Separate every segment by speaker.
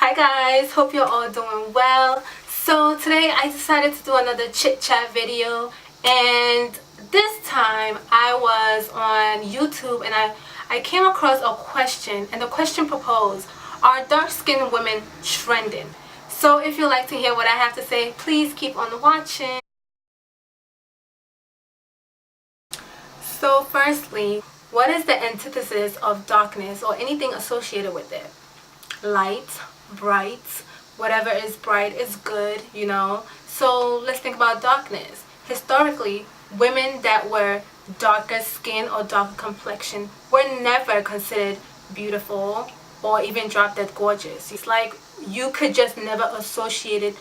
Speaker 1: Hi guys, hope you're all doing well. So today I decided to do another chit chat video, and this time I was on YouTube and I came across a question, and the question proposed, are dark-skinned women trending? So if you'd like to hear what I have to say, please keep on watching. So firstly, what is the antithesis of darkness or anything associated with it? Light, bright, whatever is bright is good, you know. So let's think about darkness. Historically, women that were darker skin or darker complexion were never considered beautiful or even drop dead gorgeous. It's like you could just never associate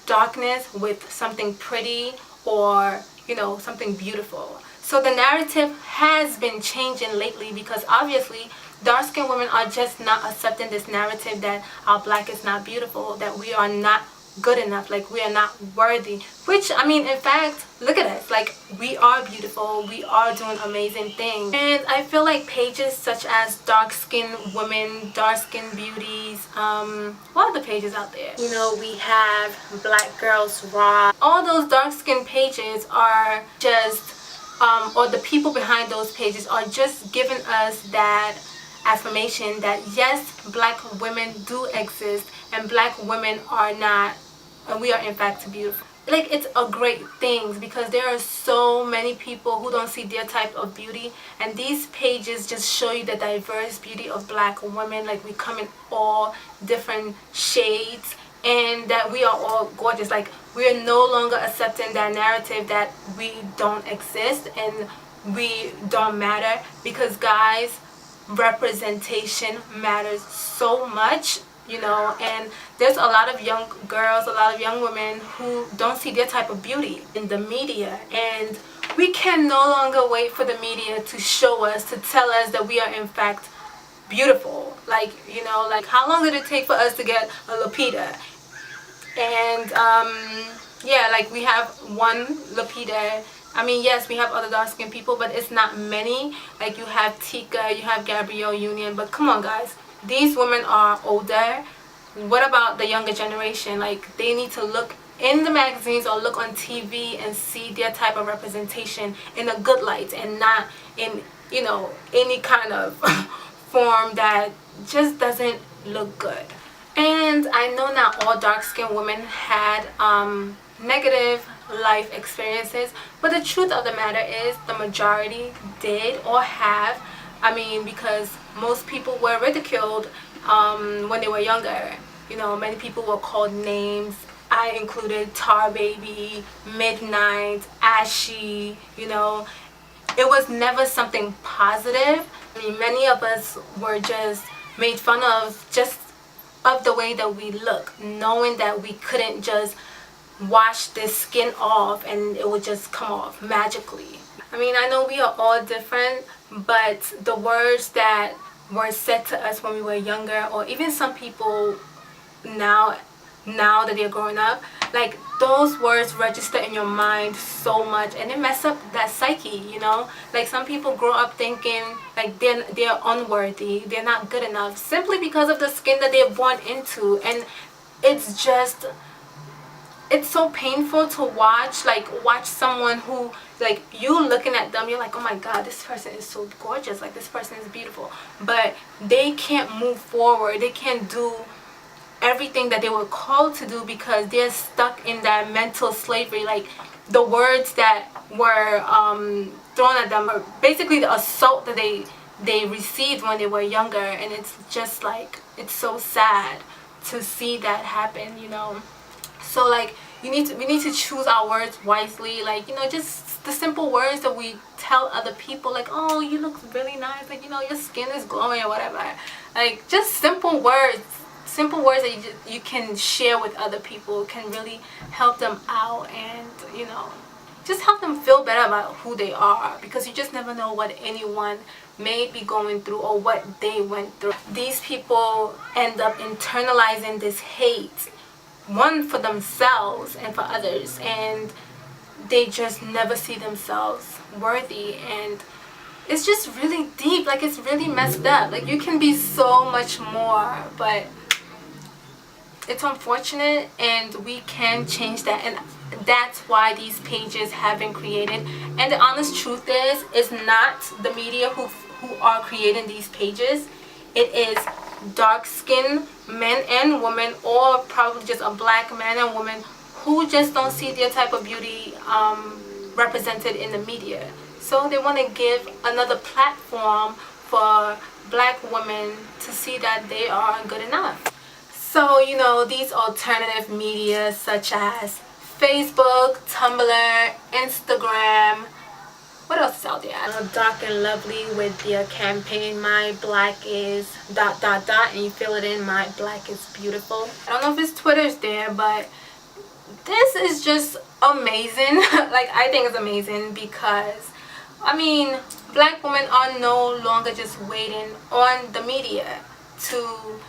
Speaker 1: darkness with something pretty or, you know, something beautiful. So the narrative has been changing lately because obviously dark-skinned women are just not accepting this narrative that our black is not beautiful, that we are not good enough, like we are not worthy. Which, I mean, in fact, look at us, like we are beautiful, we are doing amazing things. And I feel like pages such as dark-skinned women, dark-skinned beauties, what other pages out there? You know, we have Black Girls Rock. All those dark-skinned pages are just or the people behind those pages are just giving us that affirmation that yes, black women do exist and black women are not, and we are in fact beautiful. Like, it's a great thing because there are so many people who don't see their type of beauty, and these pages just show you the diverse beauty of black women. Like, we come in all different shades and that we are all gorgeous. Like, we are no longer accepting that narrative that we don't exist and we don't matter, because guys, representation matters so much, you know. And there's a lot of young girls, a lot of young women who don't see their type of beauty in the media, and we can no longer wait for the media to show us, to tell us that we are in fact beautiful. Like, you know, like how long did it take for us to get a Lupita? And yeah, like we have one Lupita. I mean, yes, we have other dark-skinned people, but it's not many. Like, you have Tika, you have Gabrielle Union, but come on guys, these women are older. What about the younger generation? Like, they need to look in the magazines or look on TV and see their type of representation in a good light and not in, you know, any kind of form that just doesn't look good. And I know not all dark-skinned women had negative life experiences, but the truth of the matter is the majority did or have. I mean, because most people were ridiculed when they were younger. You know, many people were called names. I included Tar Baby, Midnight, Ashy, you know. It was never something positive. I mean, many of us were just made fun of just of the way that we look, knowing that we couldn't just wash this skin off and it would just come off magically. I mean, I know we are all different, but the words that were said to us when we were younger, or even some people now that they're growing up, like those words register in your mind so much and it mess up that psyche, you know. Like, some people grow up thinking like they're unworthy, they're not good enough, simply because of the skin that they're born into. And it's just, it's so painful to watch. Like, watch someone who, like, you looking at them, you're like, oh my god, this person is so gorgeous, like this person is beautiful, but they can't move forward, they can't do everything that they were called to do because they're stuck in that mental slavery. Like, the words that were thrown at them are basically the assault that they received when they were younger. And it's just like, it's so sad to see that happen, you know. So like, we need to choose our words wisely. Like, you know, just the simple words that we tell other people, like, oh, you look really nice, like, you know, your skin is glowing or whatever. Like, just simple words that you can share with other people can really help them out, and, you know, just help them feel better about who they are, because you just never know what anyone may be going through or what they went through. These people end up internalizing this hate, one for themselves and for others, and they just never see themselves worthy. And it's just really deep. Like, it's really messed up. Like, you can be so much more, but it's unfortunate, and we can change that, and that's why these pages have been created. And the honest truth is, it's not the media who are creating these pages. It is dark-skinned men and women, or probably just a black man and woman who just don't see their type of beauty represented in the media. So they want to give another platform for black women to see that they are good enough. So, you know, these alternative media such as Facebook, Tumblr, Instagram, what else is out there? Dark and Lovely with their campaign, my black is ... and you fill it in, my black is beautiful. I don't know if it's Twitter's there, but this is just amazing. Like, I think it's amazing because, I mean, black women are no longer just waiting on the media to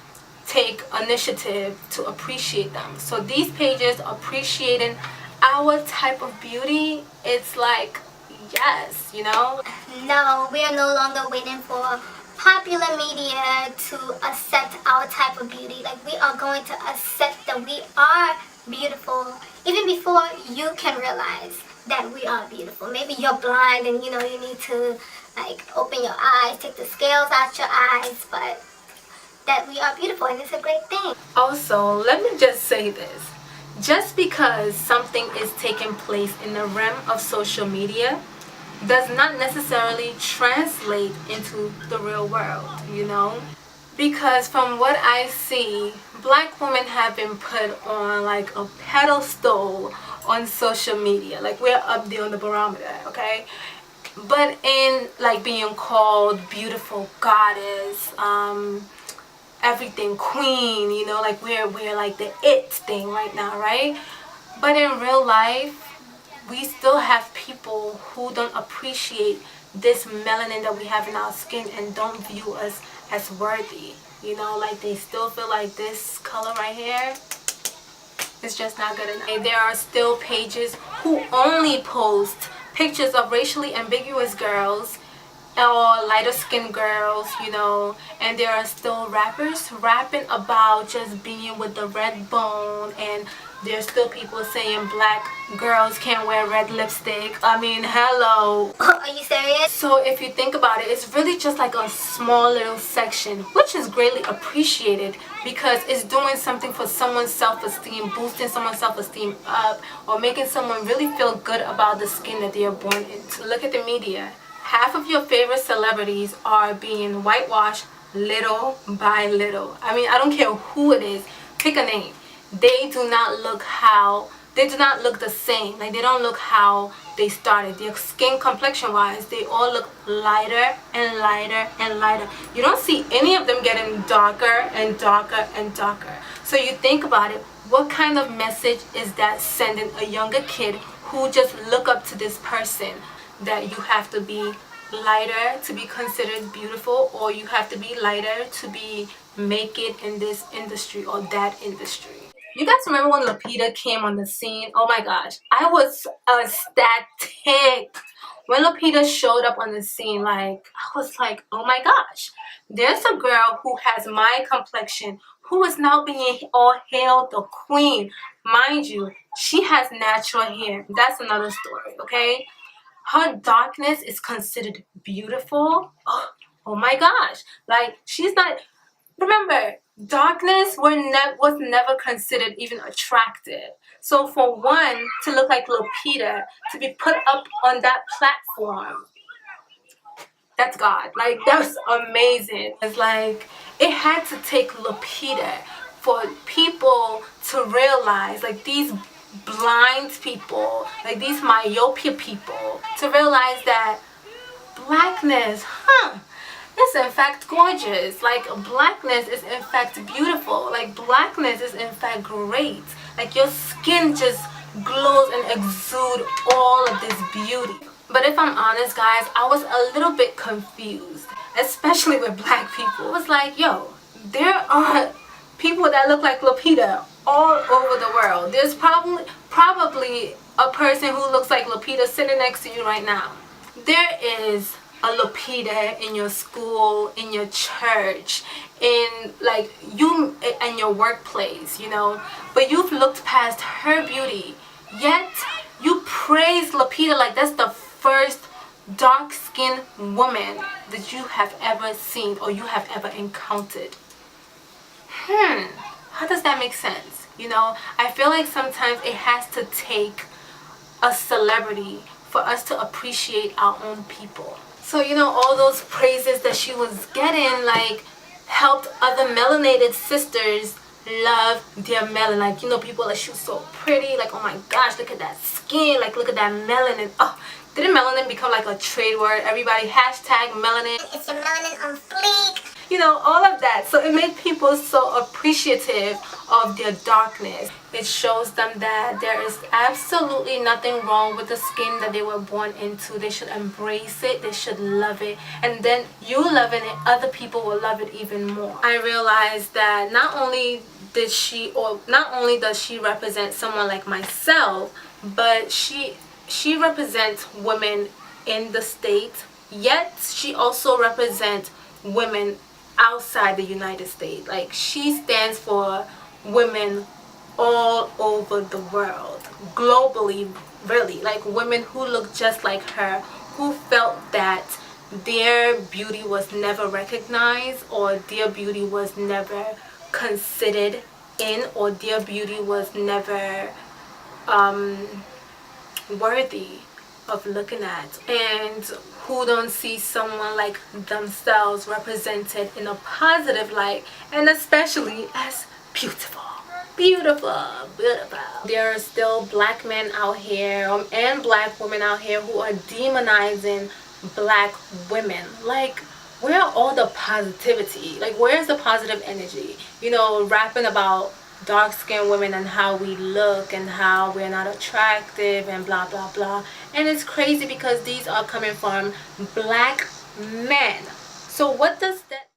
Speaker 1: take initiative to appreciate them. So these pages appreciating our type of beauty, it's like, yes, you know?
Speaker 2: No, we are no longer waiting for popular media to accept our type of beauty. Like, we are going to accept that we are beautiful even before you can realize that we are beautiful. Maybe you're blind and, you know, you need to, like, open your eyes, take the scales out your eyes, but that we are beautiful, and it's a great thing.
Speaker 1: Also, let me just say this. Just because something is taking place in the realm of social media does not necessarily translate into the real world, you know? Because from what I see, black women have been put on like a pedestal on social media. Like, we're up there on the barometer, okay? But in like being called beautiful goddess, everything queen, you know, like we're like the it thing right now, right? But in real life, we still have people who don't appreciate this melanin that we have in our skin and don't view us as worthy, you know, like they still feel like this color right here is just not good enough. There are still pages who only post pictures of racially ambiguous girls or lighter skinned girls, you know, and there are still rappers rapping about just being with the red bone, and there's still people saying black girls can't wear red lipstick. I mean, hello.
Speaker 2: Are you serious?
Speaker 1: So if you think about it, it's really just like a small little section, which is greatly appreciated because it's doing something for someone's self-esteem, boosting someone's self-esteem up, or making someone really feel good about the skin that they are born into. Look at the media. Half of your favorite celebrities are being whitewashed little by little. I mean, I don't care who it is. Pick a name. They do not look the same. Like, they don't look how they started. Their skin complexion wise, they all look lighter and lighter and lighter. You don't see any of them getting darker and darker and darker. So you think about it, what kind of message is that sending a younger kid who just look up to this person? That you have to be lighter to be considered beautiful, or you have to be lighter to make it in this industry or that industry. You guys remember when Lupita came on the scene? Oh my gosh, I was ecstatic when Lupita showed up on the scene. Like, I was like, oh my gosh, there's a girl who has my complexion who is now being all hailed the queen. Mind you, she has natural hair. That's another story, okay? Her darkness is considered beautiful. Oh my gosh. Like, she's not... Remember, darkness was never considered even attractive. So for one to look like Lupita, to be put up on that platform, that's God. Like, that's amazing. It's like, it had to take Lupita for people to realize, like, these blind people, like these myopia people, to realize that blackness, is in fact gorgeous. Like, blackness is in fact beautiful. Like, blackness is in fact great. Like, your skin just glows and exudes all of this beauty. But if I'm honest, guys, I was a little bit confused, especially with black people. It was like, yo, there are people that look like Lupita all over the world. There's probably a person who looks like Lupita sitting next to you right now. There is a Lupita in your school, in your church, in like you in your workplace, you know, but you've looked past her beauty, yet you praise Lupita like that's the first dark-skinned woman that you have ever seen or you have ever encountered. How does that make sense? You know, I feel like sometimes it has to take a celebrity for us to appreciate our own people. So, you know, all those praises that she was getting, like, helped other melanated sisters love their melanin. Like, you know, people like, she was so pretty. Like, oh my gosh, look at that skin. Like, look at that melanin. Oh, didn't melanin become like a trade word? Everybody hashtag melanin.
Speaker 2: It's your melanin on fleek.
Speaker 1: You know, all of that. So it made people so appreciative of their darkness. It shows them that there is absolutely nothing wrong with the skin that they were born into. They should embrace it. They should love it. And then you loving it, other people will love it even more. I realized that not only does she represent someone like myself, but she represents women in the States, yet she also represents women outside the United States. Like, she stands for women all over the world, globally, really, like women who look just like her, who felt that their beauty was never recognized, or their beauty was never considered in, or their beauty was never worthy of looking at, and who don't see someone like themselves represented in a positive light, and especially as beautiful. There are still black men out here and black women out here who are demonizing black women. Like, where are all the positivity? Like, where's the positive energy? You know, rapping about dark-skinned women and how we look and how we're not attractive and blah blah blah. And it's crazy because these are coming from black men. So what does that